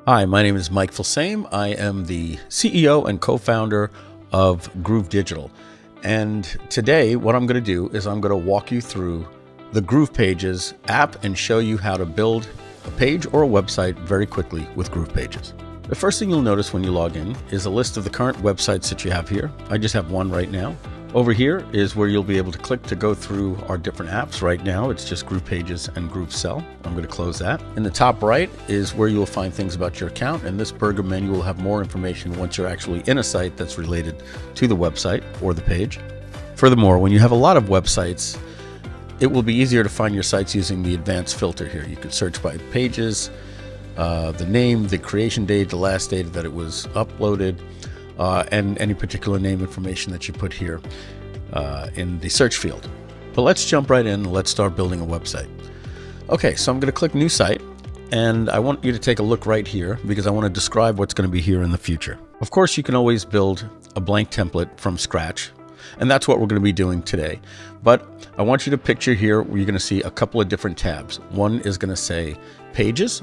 Hi, my name is Mike Filsame. I am the CEO and co-founder of Groove Digital. And today what I'm going to do is I'm going to walk you through the GroovePages app and show you how to build a page or a website very quickly with GroovePages. The first thing you'll notice when you log in is a list of the current websites that you have here. I just have one right now. Over here is where you'll be able to click to go through our different apps. Right now, it's just GroovePages and GrooveSell. I'm going to close that. In the top right is where you'll find things about your account, and this burger menu will have more information once you're actually in a site that's related to the website or the page. Furthermore, when you have a lot of websites, it will be easier to find your sites using the advanced filter here. You can search by pages, the name, the creation date, the last date that it was uploaded, and any particular name information that you put here in the search field. But let's jump right in and let's start building a website. Okay, so I'm going to click New Site, and I want you to take a look right here because I want to describe what's going to be here in the future. Of course, you can always build a blank template from scratch, and that's what we're going to be doing today. But I want you to picture here where you're going to see a couple of different tabs. One is going to say Pages,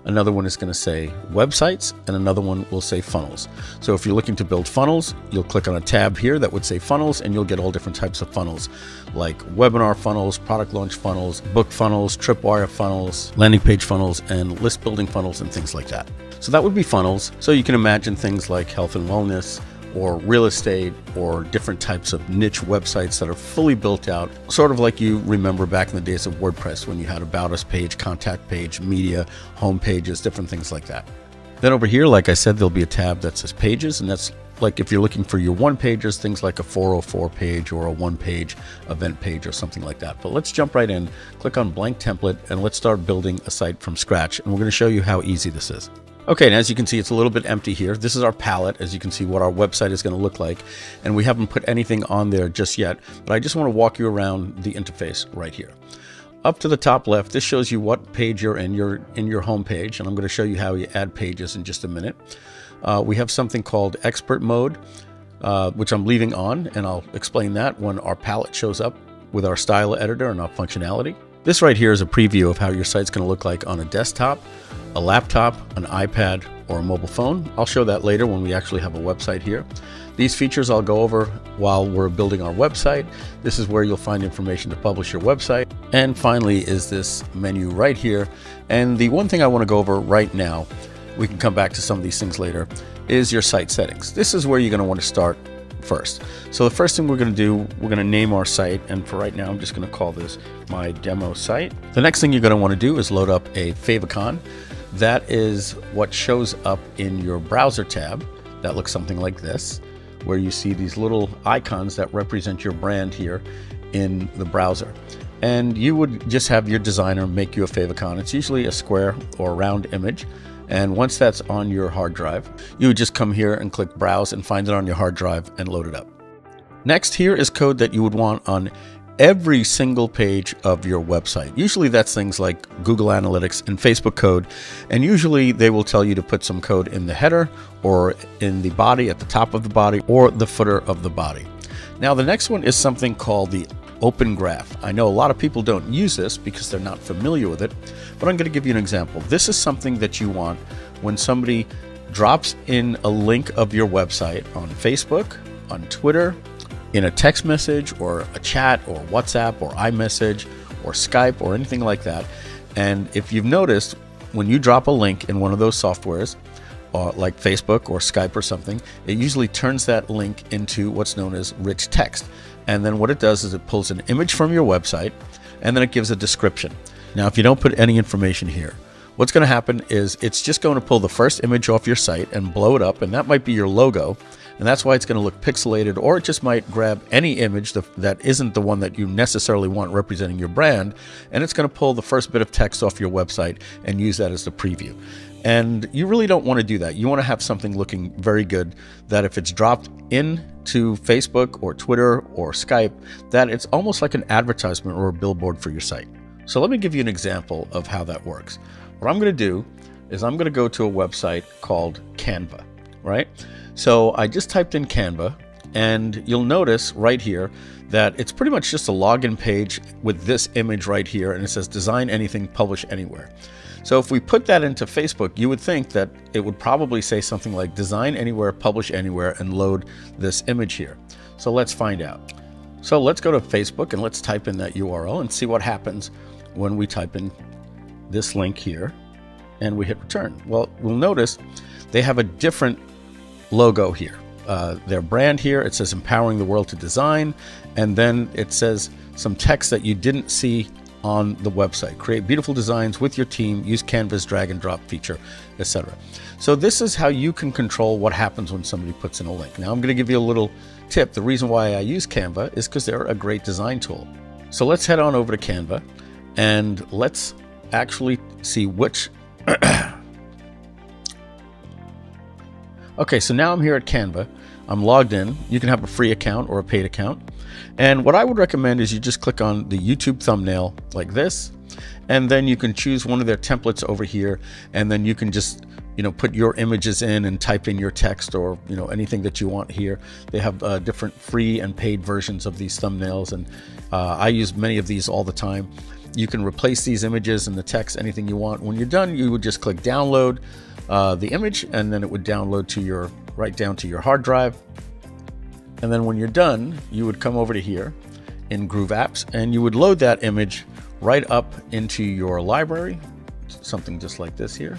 another one is going to say Websites, and another one will say Funnels. So if you're looking to build funnels, you'll click on a tab here that would say Funnels, and you'll get all different types of funnels like webinar funnels, product launch funnels, book funnels, tripwire funnels, landing page funnels, and list building funnels and things like that. So that would be funnels. So you can imagine things like health and wellness, or real estate, or different types of niche websites that are fully built out, sort of like you remember back in the days of WordPress when you had About Us page, contact page, media, home pages, different things like that. Then over here, like I said, there'll be a tab that says Pages, and that's like if you're looking for your one-pagers, things like a 404 page or a one-page event page or something like that. But let's jump right in, click on Blank Template, and let's start building a site from scratch, and we're going to show you how easy this is. Okay, and as you can see, it's a little bit empty here. This is our palette, as you can see what our website is going to look like. And we haven't put anything on there just yet, but I just want to walk you around the interface right here. Up to the top left, this shows you what page you're in. You're in your home page, and I'm going to show you how you add pages in just a minute. We have something called Expert Mode, which I'm leaving on, and I'll explain that when our palette shows up with our style editor and our functionality. This right here is a preview of how your site's going to look like on a desktop, a laptop, an iPad, or a mobile phone. I'll show that later when we actually have a website here. These features I'll go over while we're building our website. This is where you'll find information to publish your website. And finally is this menu right here. And the one thing I want to go over right now, we can come back to some of these things later, is your site settings. This is where you're going to want to start first. So the first thing we're going to do, we're going to name our site, and for right now I'm just going to call this my demo site. The next thing you're going to want to do is load up a favicon. That is what shows up in your browser tab. That looks something like this, where you see these little icons that represent your brand here in the browser. And you would just have your designer make you a favicon. It's usually a square or a round image. And once that's on your hard drive, you would just come here and click Browse and find it on your hard drive and load it up. Next, here is code that you would want on every single page of your website. Usually that's things like Google Analytics and Facebook code, and usually they will tell you to put some code in the header or in the body, at the top of the body, or the footer of the body. Now the next one is something called the Open Graph. I know a lot of people don't use this because they're not familiar with it, but I'm going to give you an example. This is something that you want when somebody drops in a link of your website on Facebook, on Twitter, in a text message or a chat or WhatsApp or iMessage or Skype or anything like that. And if you've noticed, when you drop a link in one of those softwares, like Facebook or Skype or something, it usually turns that link into what's known as rich text. And then what it does is it pulls an image from your website, and then it gives a description. Now, if you don't put any information here, what's going to happen is it's just going to pull the first image off your site and blow it up, and that might be your logo, and that's why it's going to look pixelated, or it just might grab any image that isn't the one that you necessarily want representing your brand, and it's going to pull the first bit of text off your website and use that as the preview. And you really don't want to do that. You want to have something looking very good that if it's dropped into Facebook or Twitter or Skype, that it's almost like an advertisement or a billboard for your site. So let me give you an example of how that works. What I'm going to do is I'm going to go to a website called Canva, right? So I just typed in Canva, And you'll notice right here that it's pretty much just a login page with this image right here, and it says design anything, publish anywhere. So if we put that into Facebook, you would think that it would probably say something like design anywhere, publish anywhere, and load this image here. So let's find out. So let's go to Facebook and let's type in that URL and see what happens when we type in this link here and we hit return. Well, we'll notice they have a different logo here. Their brand here, it says empowering the world to design, and then it says some text that you didn't see on the website. Create beautiful designs with your team, use Canva's drag and drop feature, etc. So this is how you can control what happens when somebody puts in a link. Now I'm going to give you a little tip. The reason why I use Canva is because they're a great design tool. So let's head on over to Canva and let's actually see which Okay, so now I'm here at Canva. I'm logged in. You can have a free account or a paid account. And what I would recommend is you just click on the YouTube thumbnail like this, and then you can choose one of their templates over here, and then you can just put your images in and type in your text or anything that you want here. They have different free and paid versions of these thumbnails, and I use many of these all the time. You can replace these images and the text, anything you want. When you're done, you would just click download the image, and then it would download to right down to your hard drive. And then when you're done, you would come over to here in Groove Apps, and you would load that image right up into your library, something just like this here.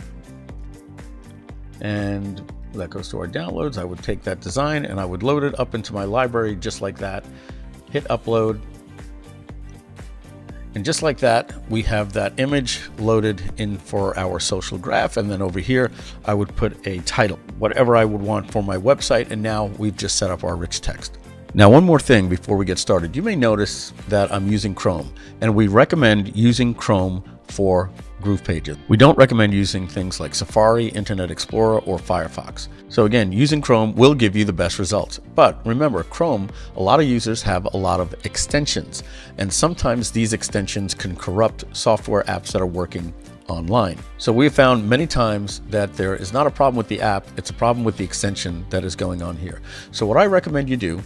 And that goes to our downloads. I would take that design and I would load it up into my library just like that. Hit upload. And just like that, we have that image loaded in for our social graph. And then over here, I would put a title, whatever I would want for my website. And now we've just set up our rich text. Now, one more thing before we get started. You may notice that I'm using Chrome, and we recommend using Chrome for GroovePages. We don't recommend using things like Safari, Internet Explorer, or Firefox. So again, using Chrome will give you the best results. But remember, Chrome, a lot of users have a lot of extensions, and sometimes these extensions can corrupt software apps that are working online. So we have found many times that there is not a problem with the app, it's a problem with the extension that is going on here. So what I recommend you do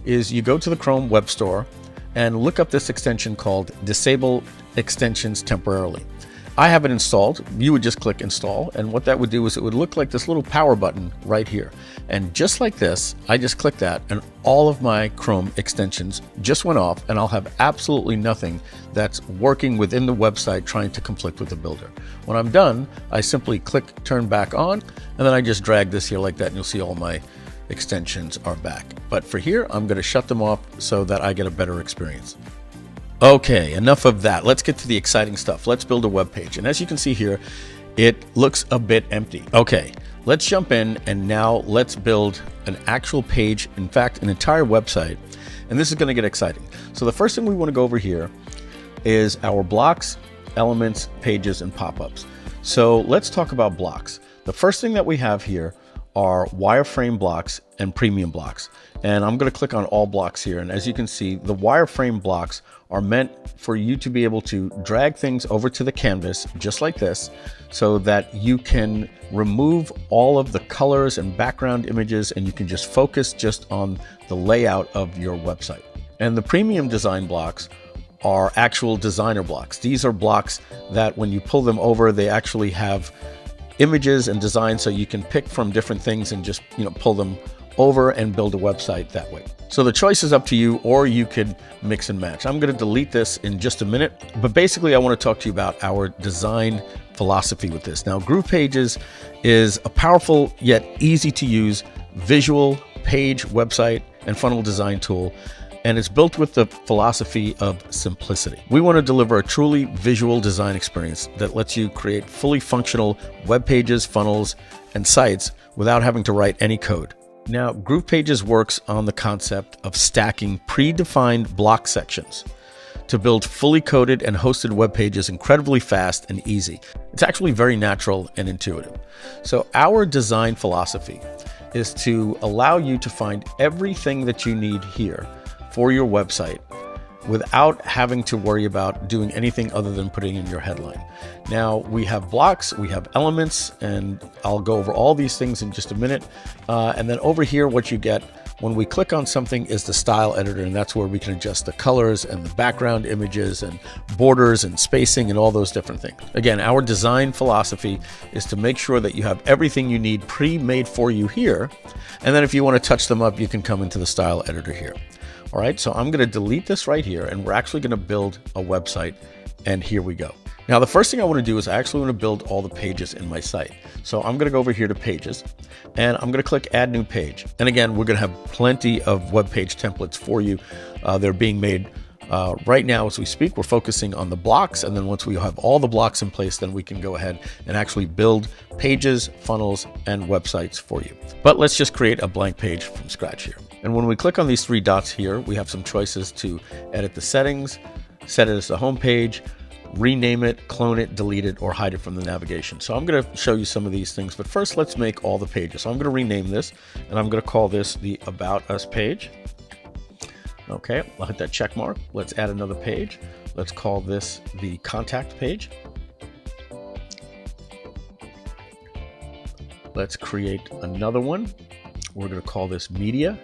is you go to the Chrome Web Store and look up this extension called Disable Extensions Temporarily. I have it installed. You would just click install, and what that would do is it would look like this little power button right here. And just like this, I just click that and all of my Chrome extensions just went off, and I'll have absolutely nothing that's working within the website trying to conflict with the builder. When I'm done, I simply click turn back on, and then I just drag this here like that, and you'll see all my extensions are back. But for here, I'm going to shut them off so that I get a better experience. Okay, enough of that. Let's get to the exciting stuff. Let's build a web page. And as you can see here, it looks a bit empty. Okay, let's jump in and now let's build an actual page, in fact, an entire website. And this is going to get exciting. So the first thing we want to go over here is our blocks, elements, pages, and pop-ups. So let's talk about blocks. The first thing that we have here are wireframe blocks and premium blocks. And I'm going to click on all blocks here. And as you can see, the wireframe blocks are meant for you to be able to drag things over to the canvas just like this, so that you can remove all of the colors and background images, and you can just focus just on the layout of your website. And the premium design blocks are actual designer blocks. These are blocks that when you pull them over, they actually have images and design, so you can pick from different things and just pull them over and build a website that way. So the choice is up to you, or you could mix and match. I'm going to delete this in just a minute, but basically I want to talk to you about our design philosophy with this. Now, GroovePages is a powerful yet easy to use visual page, website, and funnel design tool, and it's built with the philosophy of simplicity. We want to deliver a truly visual design experience that lets you create fully functional web pages, funnels, and sites without having to write any code. Now, GroovePages works on the concept of stacking predefined block sections to build fully coded and hosted web pages incredibly fast and easy. It's actually very natural and intuitive. So our design philosophy is to allow you to find everything that you need here for your website without having to worry about doing anything other than putting in your headline. Now, we have blocks, we have elements, and I'll go over all these things in just a minute. And then over here, what you get when we click on something is the style editor, and that's where we can adjust the colors and the background images and borders and spacing and all those different things. Again, our design philosophy is to make sure that you have everything you need pre-made for you here, and then if you want to touch them up, you can come into the style editor here. All right, so I'm going to delete this right here, and we're actually going to build a website, and here we go. Now, the first thing I want to do is I actually want to build all the pages in my site. So I'm going to go over here to Pages, and I'm going to click Add New Page. And again, we're going to have plenty of web page templates for you. They're being made right now as we speak. We're focusing on the blocks, and then once we have all the blocks in place, then we can go ahead and actually build pages, funnels, and websites for you. But let's just create a blank page from scratch here. And when we click on these three dots here, we have some choices to edit the settings, set it as the home page, rename it, clone it, delete it, or hide it from the navigation. So I'm going to show you some of these things, but first let's make all the pages. So I'm going to rename this, and I'm going to call this the About Us page. Okay, I'll hit that check mark. Let's add another page. Let's call this the Contact page. Let's create another one. We're going to call this Media.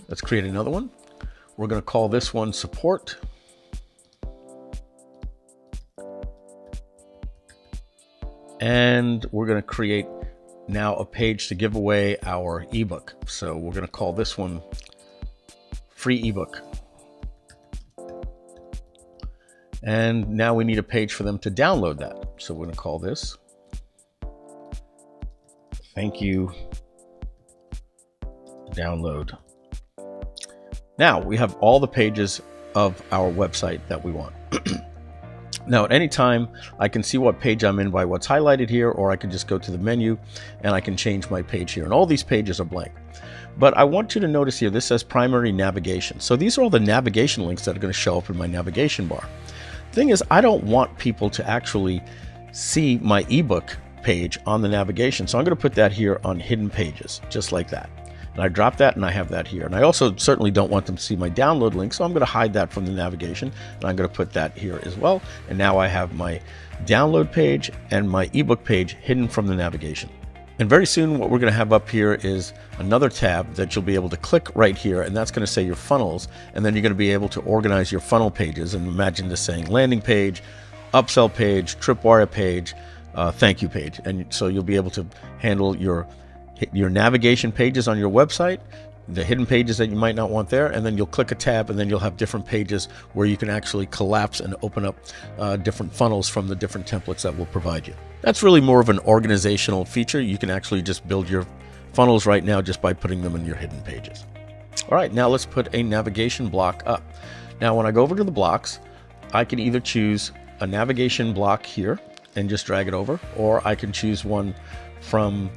Let's create another one. We're going to call this one Support. And we're going to create now a page to give away our ebook. So we're going to call this one Free Ebook. And now we need a page for them to download that. So we're going to call this Thank You Download. Now we have all the pages of our website that we want. Now at any time I can see what page I'm in by what's highlighted here, or I can just go to the menu and I can change my page here, and all these pages are blank. But I want you to notice here this says primary navigation. So these are all the navigation links that are going to show up in my navigation bar. Thing is, I don't want people to actually see my ebook page on the navigation, so I'm going to put that here on hidden pages, just like that. And I drop that, and I have that here. And I also certainly don't want them to see my download link, so I'm going to hide that from the navigation, and I'm going to put that here as well. And now I have my download page and my ebook page hidden from the navigation. And very soon what we're going to have up here is another tab that you'll be able to click right here, and that's going to say your funnels, and then you're going to be able to organize your funnel pages. And imagine this saying landing page, upsell page, tripwire page, thank you page. And so you'll be able to handle your navigation pages on your website, the hidden pages that you might not want there, and then you'll click a tab, and then you'll have different pages where you can actually collapse and open up different funnels from the different templates that we'll provide you. That's really more of an organizational feature. You can actually just build your funnels right now just by putting them in your hidden pages. All right, now let's put a navigation block up. Now when I go over to the blocks, I can either choose a navigation block here and just drag it over, or I can choose one from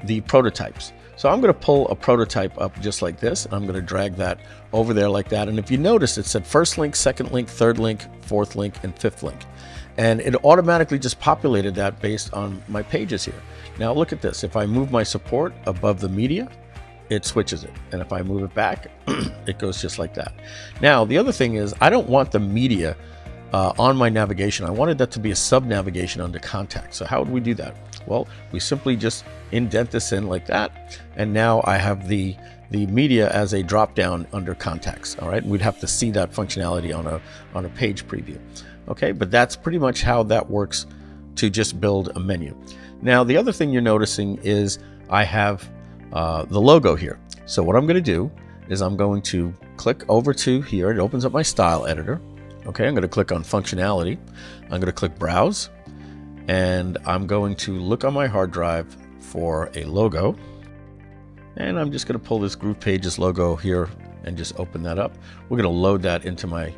the prototypes. So I'm going to pull a prototype up just like this, and I'm going to drag that over there like that. And if you notice, it said first link, second link, third link, fourth link, and fifth link. And it automatically just populated that based on my pages here. Now look at this. If I move my support above the media, it switches it. And if I move it back, it goes just like that. Now, the other thing is I don't want the media on my navigation. I wanted that to be a sub-navigation under contact. So how would we do that? Well, we simply just indent this in like that, and now I have the media as a drop down under contacts. All right, we'd have to see that functionality on a page preview. Okay, but that's pretty much how that works to just build a menu. Now the other thing you're noticing is I have the logo here. So what I'm going to do is I'm going to click over to here. It opens up my style editor. Okay, I'm going to click on functionality. I'm going to click browse, and I'm going to look on my hard drive for a logo, and I'm just going to pull this GroovePages logo here and just open that up. We're going to load that into my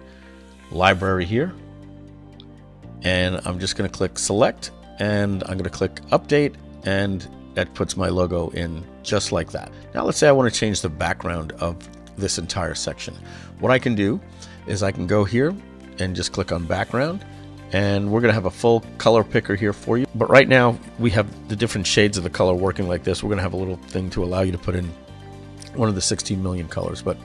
library here, and I'm just going to click select, and I'm going to click update, and that puts my logo in just like that. Now let's say I want to change the background of this entire section. What I can do is I can go here and just click on background, and we're going to have a full color picker here for you. But right now we have the different shades of the color working like this. We're going to have a little thing to allow you to put in one of the 16 million colors, but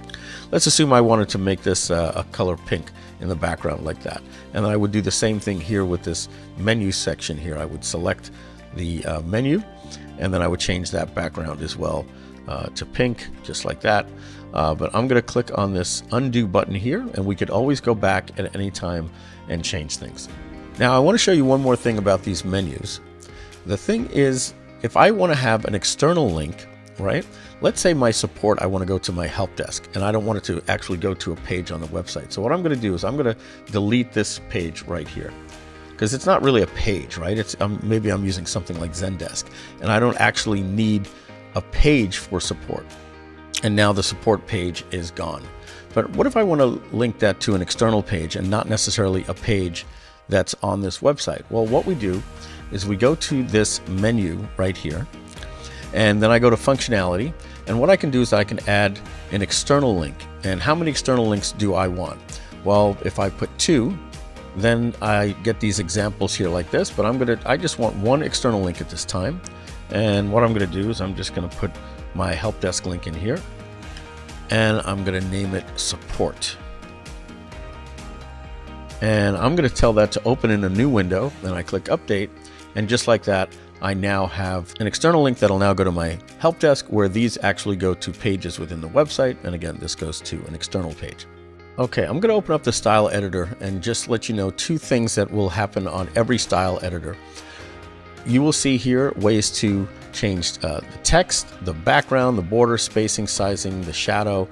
let's assume I wanted to make this a color pink in the background like that. And then I would do the same thing here with this menu section here. I would select the menu, and then I would change that background as well to pink, just like that. But I'm going to click on this undo button here, and we could always go back at any time and change things. Now I want to show you one more thing about these menus. The thing is, if I want to have an external link, right? Let's say my support, I want to go to my help desk and I don't want it to actually go to a page on the website. So what I'm going to do is I'm going to delete this page right here, because it's not really a page, right? It's maybe I'm using something like Zendesk and I don't actually need a page for support. And now the support page is gone. But what if I want to link that to an external page and not necessarily a page that's on this website? Well, what we do is we go to this menu right here, and then I go to functionality, and what I can do is I can add an external link. And how many external links do I want? Well, if I put 2, then I get these examples here like this, but I just want one external link at this time. And what I'm going to do is I'm just going to put my help desk link in here, and I'm going to name it support. And I'm going to tell that to open in a new window, and I click update, and just like that, I now have an external link that'll now go to my help desk, where these actually go to pages within the website. And again, this goes to an external page. Okay, I'm going to open up the style editor and just let you know 2 things that will happen on every style editor. You will see here ways to change the text, the background, the border, spacing, sizing, the shadow,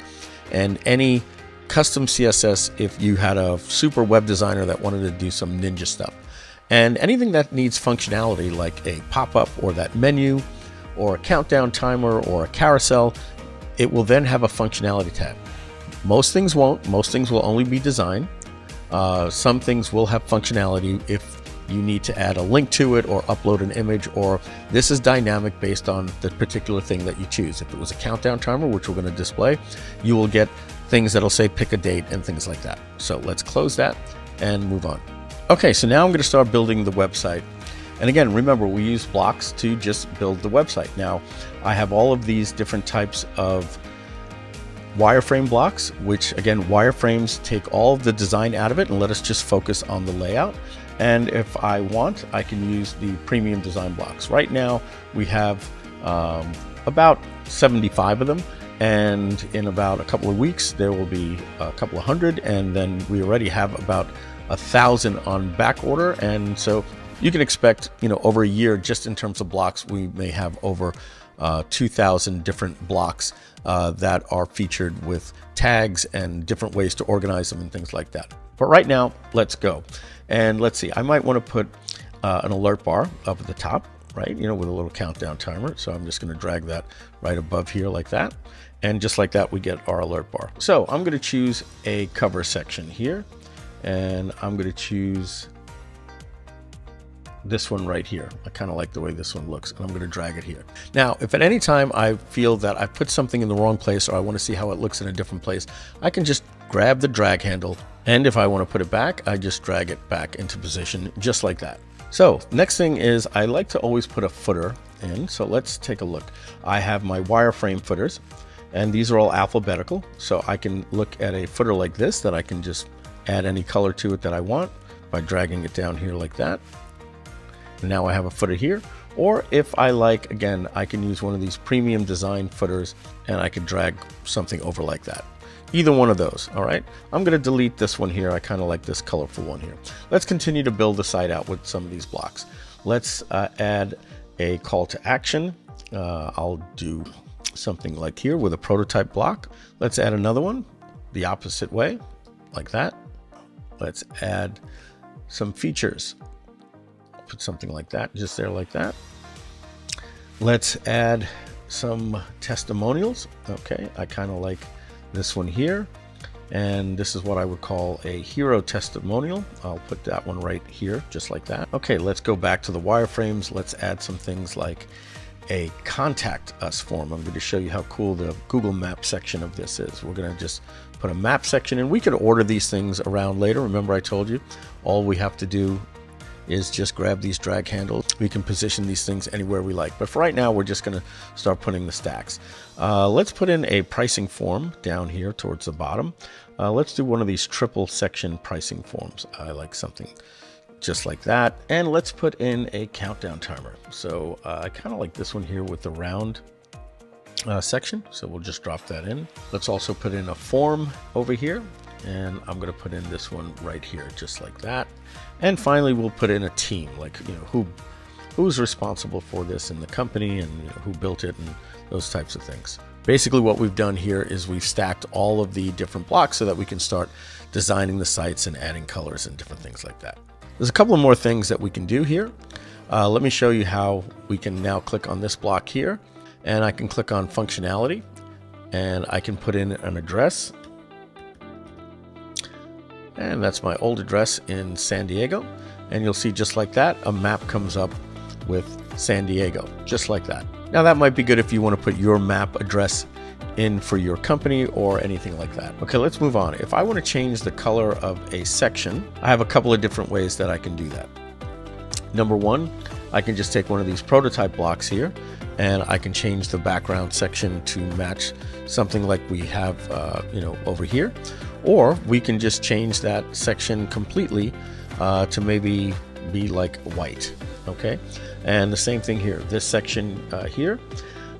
and any custom CSS if you had a super web designer that wanted to do some ninja stuff. And anything that needs functionality, like a pop-up or that menu or a countdown timer or a carousel, it will then have a functionality tab. Most things won't. Most things will only be design. Some things will have functionality if you need to add a link to it or upload an image, or this is dynamic based on the particular thing that you choose. If it was a countdown timer, which we're going to display, you will get things that'll say pick a date and things like that. So let's close that and move on. Okay, so now I'm going to start building the website. And again, remember, we use blocks to just build the website. Now, I have all of these different types of wireframe blocks, which again, wireframes take all of the design out of it and let us just focus on the layout. And if I want, I can use the premium design blocks. Right now, we have about 75 of them. And in about a couple of weeks, there will be a couple of hundred. And then we already have about 1,000 on back order. And so you can expect, over a year, just in terms of blocks, we may have over 2,000 different blocks that are featured with tags and different ways to organize them and things like that. But right now, let's go. And let's see, I might want to put an alert bar up at the top, right? With a little countdown timer. So I'm just going to drag that right above here like that. And just like that, we get our alert bar. So I'm going to choose a cover section here. And I'm going to choose this one right here. I kind of like the way this one looks, and I'm going to drag it here. Now, if at any time I feel that I've put something in the wrong place, or I want to see how it looks in a different place, I can just grab the drag handle. And if I want to put it back, I just drag it back into position just like that. So next thing is I like to always put a footer in. So let's take a look. I have my wireframe footers, and these are all alphabetical. So I can look at a footer like this that I can just add any color to it that I want by dragging it down here like that. And now I have a footer here. Or if I like, again, I can use one of these premium design footers and I can drag something over like that. Either one of those, all right? I'm going to delete this one here. I kind of like this colorful one here. Let's continue to build the site out with some of these blocks. Let's add a call to action. I'll do something like here with a prototype block. Let's add another one the opposite way, like that. Let's add some features. Put something like that, just there like that. Let's add some testimonials. Okay, I kind of like this one here. And this is what I would call a hero testimonial. I'll put that one right here, just like that. Okay, let's go back to the wireframes. Let's add some things like a contact us form. I'm going to show you how cool the Google Maps section of this is. We're going to just put a map section in. We could order these things around later. Remember I told you, all we have to do is just grab these drag handles. We can position these things anywhere we like. But for right now, we're just going to start putting the stacks. Let's put in a pricing form down here towards the bottom. Let's do one of these triple section pricing forms. I like something just like that. And let's put in a countdown timer. So I kind of like this one here with the round section. So we'll just drop that in. Let's also put in a form over here. And I'm going to put in this one right here, just like that. And finally, we'll put in a team, like, who's responsible for this in the company, and who built it, and those types of things. Basically, what we've done here is we've stacked all of the different blocks so that we can start designing the sites and adding colors and different things like that. There's a couple of more things that we can do here. Let me show you how we can now click on this block here, and I can click on functionality, and I can put in an address. And that's my old address in San Diego. And you'll see, just like that, a map comes up with San Diego, just like that. Now that might be good if you want to put your map address in for your company or anything like that. Okay, let's move on. If I want to change the color of a section, I have a couple of different ways that I can do that. Number one, I can just take one of these prototype blocks here, and I can change the background section to match something like we have over here. Or we can just change that section completely to maybe be like white, okay? And the same thing here, this section here,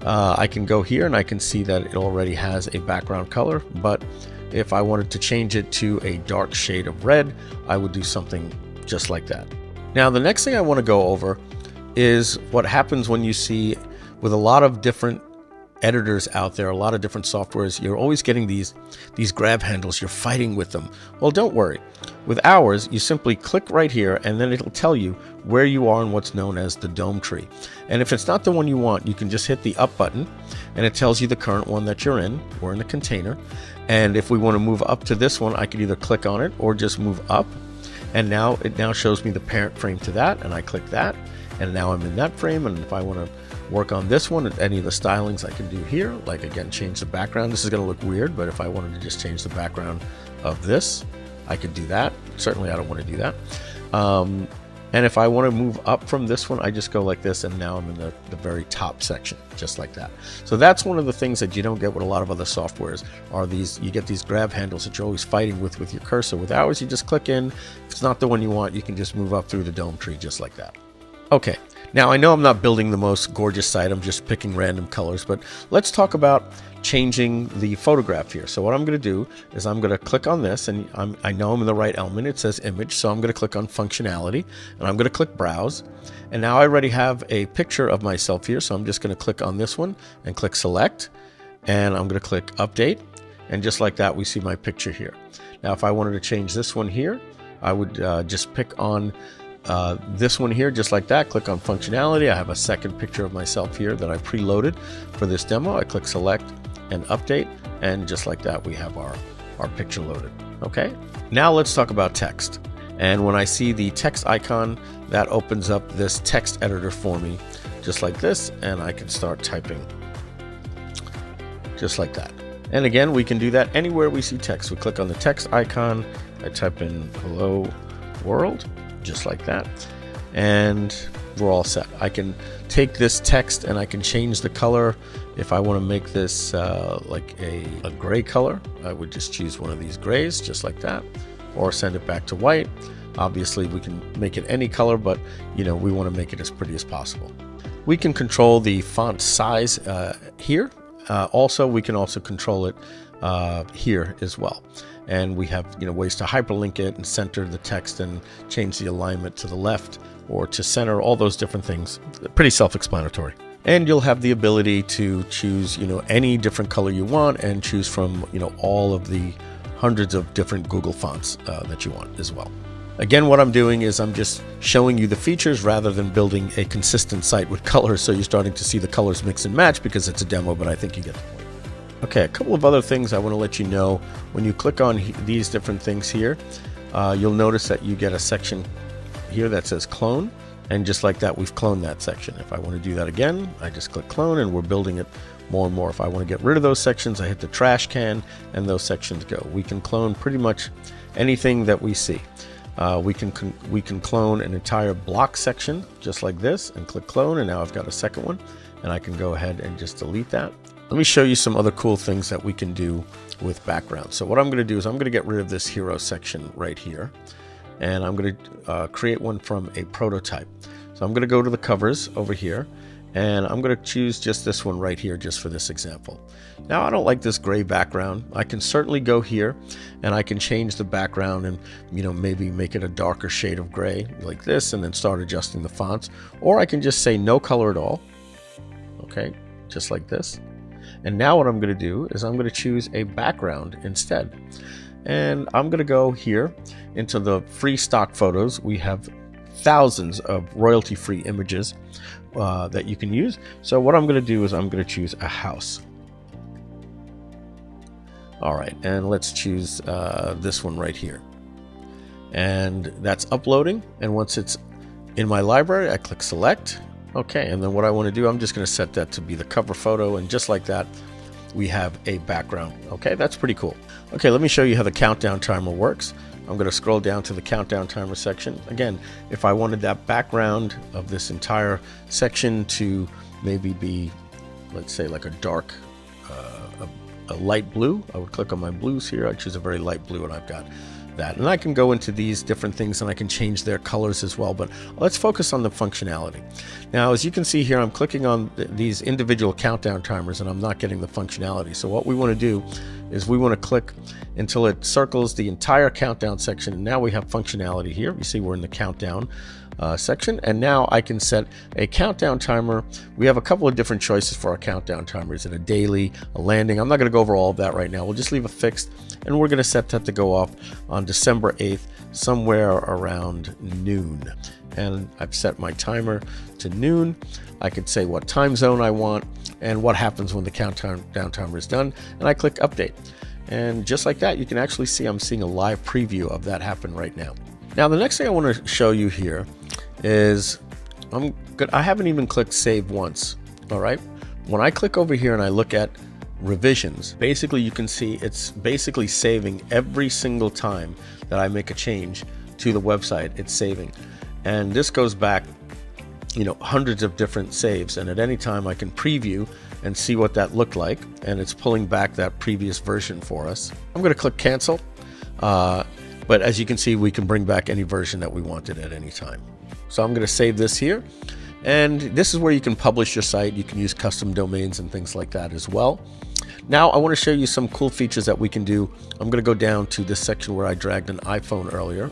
I can go here and I can see that it already has a background color, but if I wanted to change it to a dark shade of red, I would do something just like that. Now, the next thing I want to go over is what happens when you see, with a lot of different editors out there, a lot of different softwares, you're always getting these grab handles, you're fighting with them. Well, don't worry. With ours, you simply click right here, and then it'll tell you where you are in what's known as the dome tree. And if it's not the one you want, you can just hit the up button, and it tells you the current one that you're in. We're in the container. And if we want to move up to this one, I could either click on it or just move up. And now it shows me the parent frame to that, and I click that, and now I'm in that frame. And if I want to work on this one, any of the stylings I can do here, like again, change the background. This is going to look weird, but if I wanted to just change the background of this, I could do that. Certainly I don't want to do that. And if I want to move up from this one, I just go like this, and now I'm in the very top section, just like that. So that's one of the things that you don't get with a lot of other softwares, are you get these grab handles that you're always fighting with your cursor. With ours, you just click in. If it's not the one you want, you can just move up through the dome tree, just like that. Okay. Now, I know I'm not building the most gorgeous site, I'm just picking random colors, but let's talk about changing the photograph here. So what I'm going to do is I'm going to click on this, and I know I'm in the right element. It says image, so I'm going to click on functionality, and I'm going to click browse. And now I already have a picture of myself here, so I'm just going to click on this one and click select, and I'm going to click update, and just like that, we see my picture here. Now, if I wanted to change this one here, I would just pick on this one here, just like that. Click on functionality. I have a second picture of myself here that I preloaded for this demo. I click select and update, and just like that, we have our picture loaded. Okay, now let's talk about text. And when I see the text icon, that opens up this text editor for me, just like this, and I can start typing just like that. And again, we can do that anywhere we see text. We click on the text icon, I type in hello world, just like that, and we're all set. I can take this text and I can change the color. If I want to make this like a gray color, I would just choose one of these grays, just like that, or send it back to white. Obviously, we can make it any color, but we want to make it as pretty as possible. We can control the font size here. Also, we can also control it here as well. And we have ways to hyperlink it and center the text and change the alignment to the left or to center, all those different things. Pretty self-explanatory. And you'll have the ability to choose any different color you want, and choose from all of the hundreds of different Google fonts that you want as well. Again, what I'm doing is I'm just showing you the features rather than building a consistent site with colors, so you're starting to see the colors mix and match because it's a demo, but I think you get the point. Okay, a couple of other things I want to let you know. When you click on these different things here, you'll notice that you get a section here that says clone, and just like that, we've cloned that section. If I want to do that again, I just click clone, and we're building it more and more. If I want to get rid of those sections, I hit the trash can, and those sections go. We can clone pretty much anything that we see. We can clone an entire block section just like this, and click clone, and now I've got a second one, and I can go ahead and just delete that. Let me show you some other cool things that we can do with background. So what I'm going to do is I'm going to get rid of this hero section right here, and I'm going to create one from a prototype. So I'm going to go to the covers over here, and I'm going to choose just this one right here just for this example. Now I don't like this gray background. I can certainly go here and I can change the background and maybe make it a darker shade of gray like this, and then start adjusting the fonts. Or I can just say no color at all. Okay, just like this. And now what I'm going to do is I'm going to choose a background instead. And I'm going to go here into the free stock photos. We have thousands of royalty-free images that you can use. So what I'm going to do is I'm going to choose a house. All right, and let's choose this one right here. And that's uploading. And once it's in my library, I click select. Okay, and then what I want to do, I'm just going to set that to be the cover photo, and just like that, we have a background. Okay, that's pretty cool. Okay, let me show you how the countdown timer works. I'm going to scroll down to the countdown timer section. Again, if I wanted that background of this entire section to maybe be, let's say, like a dark, a light blue, I would click on my blues here. I choose a very light blue, and I've got that. And I can go into these different things and I can change their colors as well, but let's focus on the functionality. Now, as you can see here, I'm clicking on these individual countdown timers and I'm not getting the functionality. So what we want to do is we want to click until it circles the entire countdown section. And now we have functionality here. You see we're in the countdown section, and now I can set a countdown timer. We have a couple of different choices for our countdown timer. Is it a daily, a landing? I'm not going to go over all of that right now. We'll just leave it fixed, and we're going to set that to go off on December 8th, somewhere around noon. And I've set my timer to noon. I could say what time zone I want and what happens when the countdown timer is done, and I click update. And just like that, you can actually see I'm seeing a live preview of that happen right now. Now, the next thing I want to show you here is I haven't even clicked save once. All right. When I click over here and I look at revisions, basically you can see it's basically saving every single time that I make a change to the website. It's saving, and this goes back hundreds of different saves, and at any time I can preview and see what that looked like, and it's pulling back that previous version for us. I'm going to click cancel, but as you can see, we can bring back any version that we wanted at any time. So I'm going to save this here, and this is where you can publish your site. You can use custom domains and things like that as well. Now I want to show you some cool features that we can do. I'm going to go down to this section where I dragged an iPhone earlier.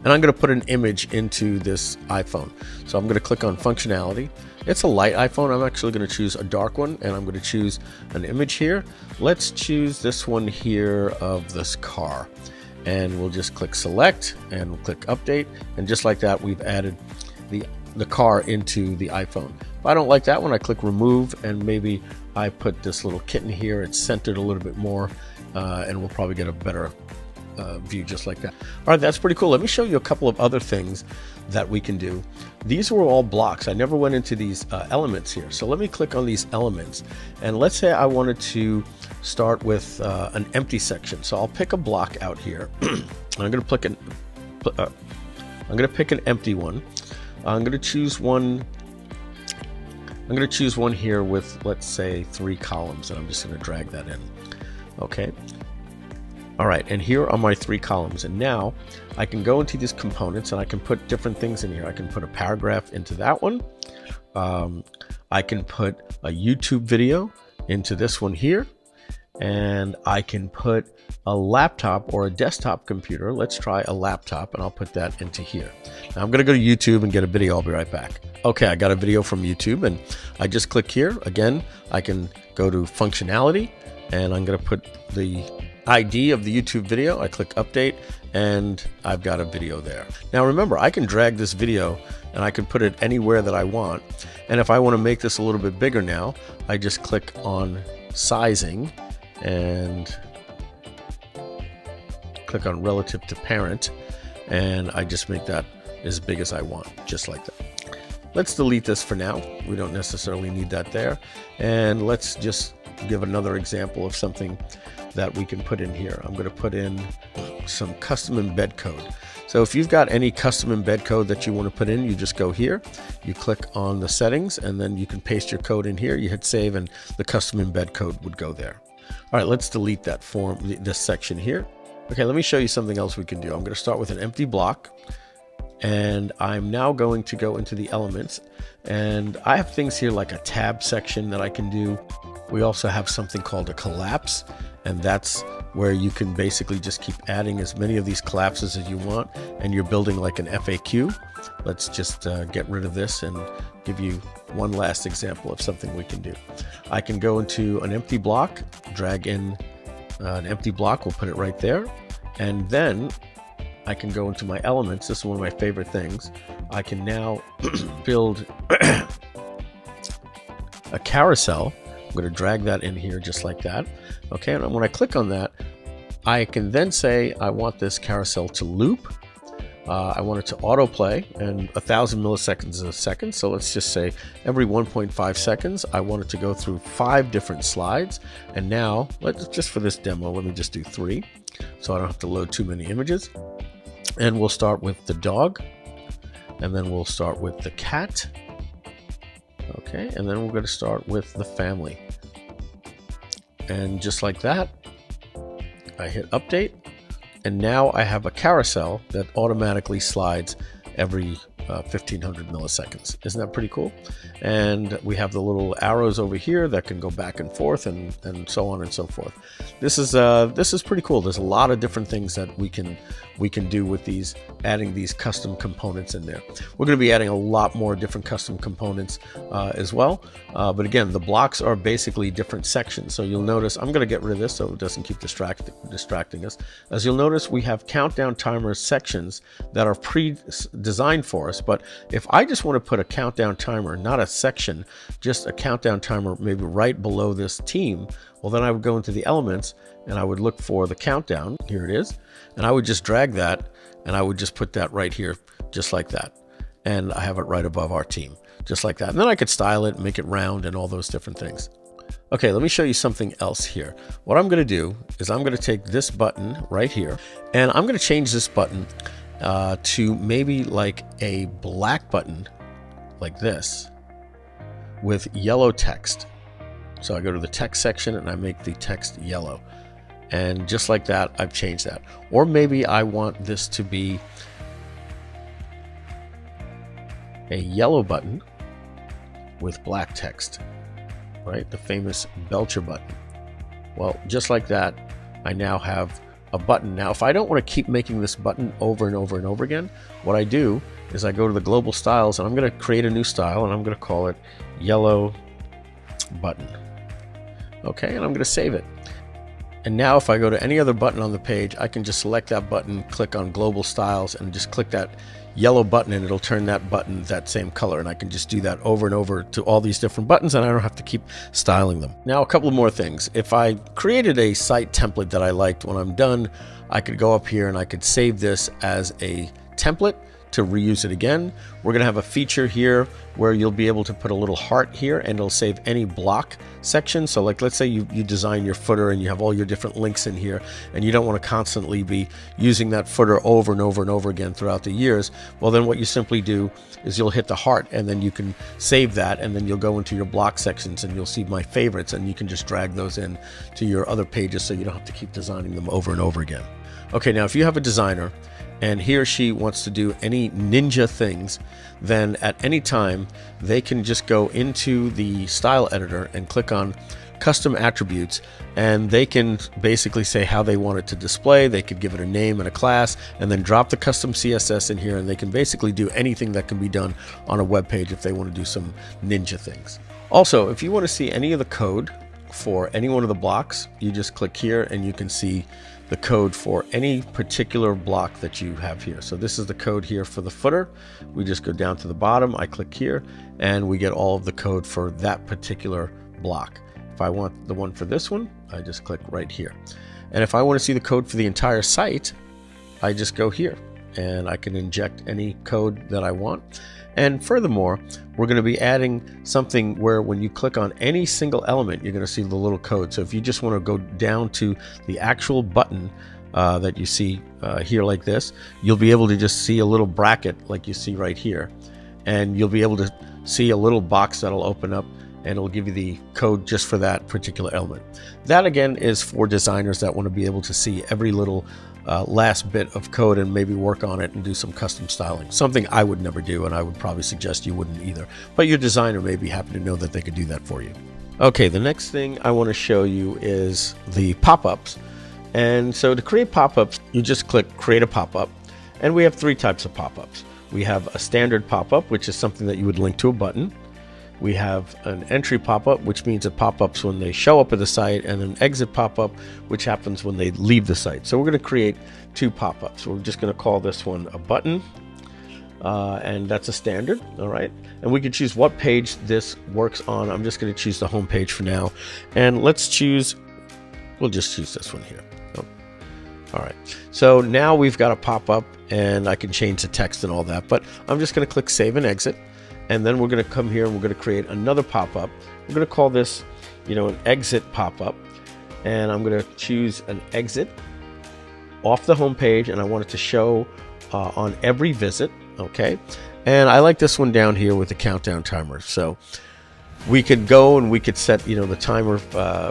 And I'm going to put an image into this iPhone. So I'm going to click on functionality. It's a light iPhone. I'm actually going to choose a dark one, and I'm going to choose an image here. Let's choose this one here of this car. And we'll just click select and we'll click update. And just like that, we've added the car into the iPhone. If I don't like that one, I click remove, and maybe I put this little kitten here. It's centered a little bit more, and we'll probably get a better view just like that. All right, that's pretty cool. Let me show you a couple of other things that we can do. These were all blocks. I never went into these elements here. So let me click on these elements, and let's say I wanted to start with an empty section. So I'll pick a block out here. I'm going to pick an empty one. I'm going to choose one. I'm going to choose one here with, let's say, 3 columns, and I'm just going to drag that in. Okay. All right, and here are my 3 columns, and now I can go into these components and I can put different things in here. I can put a paragraph into that one. I can put a YouTube video into this one here, and I can put a laptop or a desktop computer. Let's try a laptop, and I'll put that into here. Now I'm going to go to YouTube and get a video. I'll be right back. Okay, I got a video from YouTube, and I just click here. Again, I can go to functionality, and I'm going to put the ID of the YouTube video. I click update, and I've got a video there. Now remember, I can drag this video and I can put it anywhere that I want. And if I want to make this a little bit bigger now, I just click on sizing and click on relative to parent, and I just make that as big as I want, just like that. Let's delete this for now. We don't necessarily need that there. And let's just give another example of something that we can put in here. I'm going to put in some custom embed code. So if you've got any custom embed code that you want to put in, you just go here, you click on the settings, and then you can paste your code in here. You hit save, and the custom embed code would go there. All right, let's delete that form, this section here. Okay, let me show you something else we can do. I'm going to start with an empty block, and I'm now going to go into the elements, and I have things here like a tab section that I can do. We also have something called a collapse, and that's where you can basically just keep adding as many of these collapses as you want, and you're building like an FAQ. Let's just get rid of this and give you one last example of something we can do. I can go into an empty block, drag in an empty block, we'll put it right there, and then I can go into my elements. This is one of my favorite things. I can now build a carousel. I'm going to drag that in here just like that. Okay, and when I click on that, I can then say I want this carousel to loop. I want it to autoplay, and 1,000 milliseconds is a second. So let's just say every 1.5 seconds, I want it to go through 5 different slides. And now, just for this demo, let me just do 3, so I don't have to load too many images. And we'll start with the dog, and then we'll start with the cat. Okay, and then we're going to start with the family. And just like that, I hit update. And now I have a carousel that automatically slides every 1500 milliseconds. Isn't that pretty cool? And we have the little arrows over here that can go back and forth, and so on and so forth. This is pretty cool. There's a lot of different things that we can do with these, adding these custom components in there. We're going to be adding a lot more different custom components as well. But again, the blocks are basically different sections. So you'll notice, I'm going to get rid of this so it doesn't keep distracting us. As you'll notice, we have countdown timer sections that are pre-designed for us. But if I just want to put a countdown timer, not a section, just a countdown timer maybe right below this team, well, then I would go into the elements and I would look for the countdown. Here it is. And I would just drag that, and I would just put that right here, just like that. And I have it right above our team, just like that. And then I could style it, make it round, and all those different things. Okay, let me show you something else here. What I'm going to do is I'm going to take this button right here, and I'm going to change this button to maybe like a black button like this with yellow text. So I go to the text section and I make the text yellow. And just like that, I've changed that. Or maybe I want this to be a yellow button with black text, right? The famous Belcher button. Well, just like that, I now have a button. Now, if I don't want to keep making this button over and over and over again, what I do is I go to the global styles, and I'm going to create a new style, and I'm going to call it yellow button. Okay, and I'm going to save it. And now if I go to any other button on the page, I can just select that button, click on global styles, and just click that yellow button, and it'll turn that button that same color. And I can just do that over and over to all these different buttons, and I don't have to keep styling them. Now, a couple more things. If I created a site template that I liked, when I'm done, I could go up here and I could save this as a template to reuse it again. We're going to have a feature here where you'll be able to put a little heart here, and it'll save any block section. So like, let's say you design your footer and you have all your different links in here, and you don't want to constantly be using that footer over and over and over again throughout the years. Well, then what you simply do is you'll hit the heart, and then you can save that, and then you'll go into your block sections and you'll see my favorites, and you can just drag those in to your other pages so you don't have to keep designing them over and over again. Okay, now if you have a designer and he or she wants to do any ninja things, then at any time they can just go into the style editor and click on custom attributes, and they can basically say how they want it to display. They could give it a name and a class, and then drop the custom CSS in here, and they can basically do anything that can be done on a web page if they want to do some ninja things. Also, if you want to see any of the code for any one of the blocks, you just click here and you can see the code for any particular block that you have here. So this is the code here for the footer. We just go down to the bottom, I click here, and we get all of the code for that particular block. If I want the one for this one, I just click right here. And if I want to see the code for the entire site, I just go here and I can inject any code that I want. And furthermore, we're going to be adding something where when you click on any single element, you're going to see the little code. So if you just want to go down to the actual button that you see here like this, you'll be able to just see a little bracket like you see right here. And you'll be able to see a little box that'll open up, and it'll give you the code just for that particular element. That again is for designers that want to be able to see every little last bit of code and maybe work on it and do some custom styling. Something I would never do, and I would probably suggest you wouldn't either. But your designer may be happy to know that they could do that for you. Okay, the next thing I want to show you is the pop-ups. And so to create pop-ups, you just click Create a Pop-up. And we have three types of pop-ups. We have a standard pop-up, which is something that you would link to a button. We have an entry pop-up, which means it pop-ups when they show up at the site, and an exit pop-up, which happens when they leave the site. So we're going to create two pop-ups. We're just going to call this one a button, and that's a standard, all right? And we can choose what page this works on. I'm just going to choose the home page for now. And we'll just choose this one here. Oh. All right, so now we've got a pop-up, and I can change the text and all that, but I'm just going to click Save and Exit. And then we're going to come here and we're going to create another pop-up. We're going to call this, an exit pop-up. And I'm going to choose an exit off the home page, and I want it to show on every visit, okay? And I like this one down here with the countdown timer. So we could go and we could set, the timer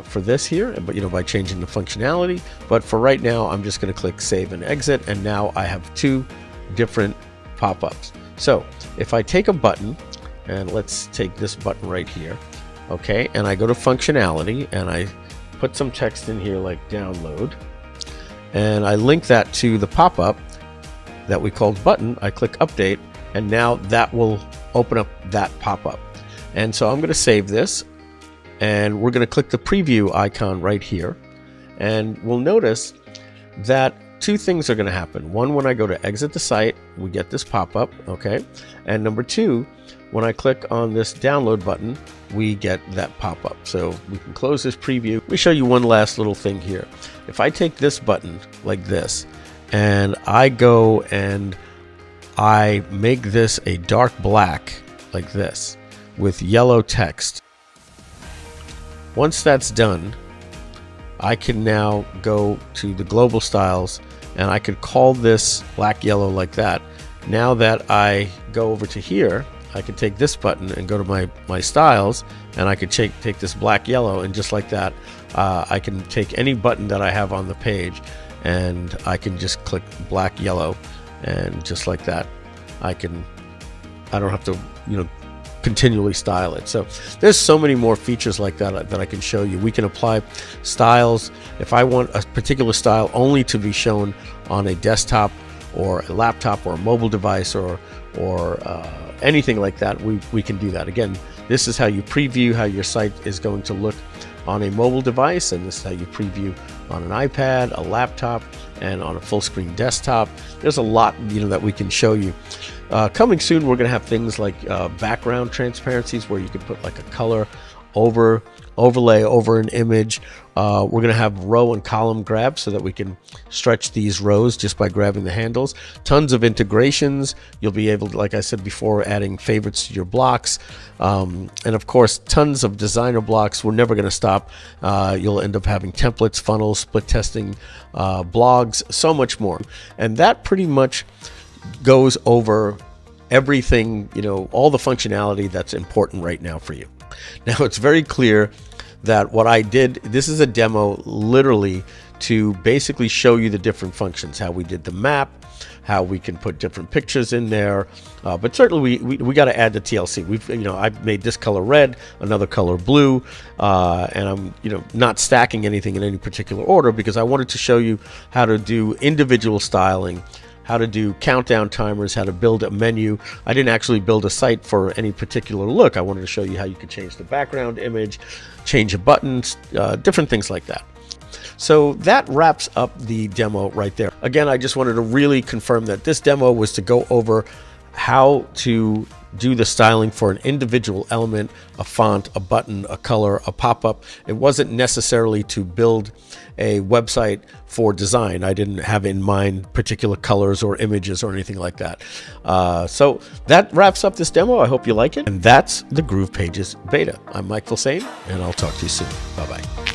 for this here, but by changing the functionality. But for right now, I'm just going to click Save and Exit, and now I have two different pop-ups. So if I take a button, and let's take this button right here, okay, and I go to functionality and I put some text in here like download, and I link that to the pop-up that we called button. I click update, and now that will open up that pop-up. And so I'm going to save this, and we're going to click the preview icon right here, and we'll notice that two things are going to happen. One, when I go to exit the site, we get this pop-up, okay? And number two, when I click on this download button, we get that pop-up. So we can close this preview. Let me show you one last little thing here. If I take this button like this, and I go and I make this a dark black like this with yellow text. Once that's done, I can now go to the global styles, and I could call this black yellow like that. Now that I go over to here, I can take this button and go to my styles, and I could take this black yellow, and just like that, I can take any button that I have on the page, and I can just click black yellow, and just like that, I don't have to continually style it. So there's so many more features like that that I can show you. We can apply styles. If I want a particular style only to be shown on a desktop or a laptop or a mobile device or anything like that, we can do that. Again, this is how you preview how your site is going to look on a mobile device, and this is how you preview on an iPad, a laptop, and on a full screen desktop. There's a lot that we can show you. Coming soon, we're going to have things like background transparencies, where you can put like a color overlay over an image. We're going to have row and column grabs so that we can stretch these rows just by grabbing the handles. Tons of integrations. You'll be able to, like I said before, adding favorites to your blocks. And of course, tons of designer blocks. We're never going to stop. You'll end up having templates, funnels, split testing, blogs, so much more. And that pretty much goes over everything, all the functionality that's important right now for you. Now, it's very clear that what I did, this is a demo literally to basically show you the different functions, how we did the map, how we can put different pictures in there. But certainly we got to add the TLC. I've made this color red, another color blue, and I'm not stacking anything in any particular order, because I wanted to show you how to do individual styling, how to do countdown timers, how to build a menu. I didn't actually build a site for any particular look. I wanted to show you how you could change the background image, change a button, different things like that. So that wraps up the demo right there. Again, I just wanted to really confirm that this demo was to go over how to do the styling for an individual element, a font, a button, a color, a pop-up. It wasn't necessarily to build a website for design. I didn't have in mind particular colors or images or anything like that. So that wraps up this demo. I hope you like it. And that's the GroovePages beta. I'm Mike Vilsain, and I'll talk to you soon. Bye-bye.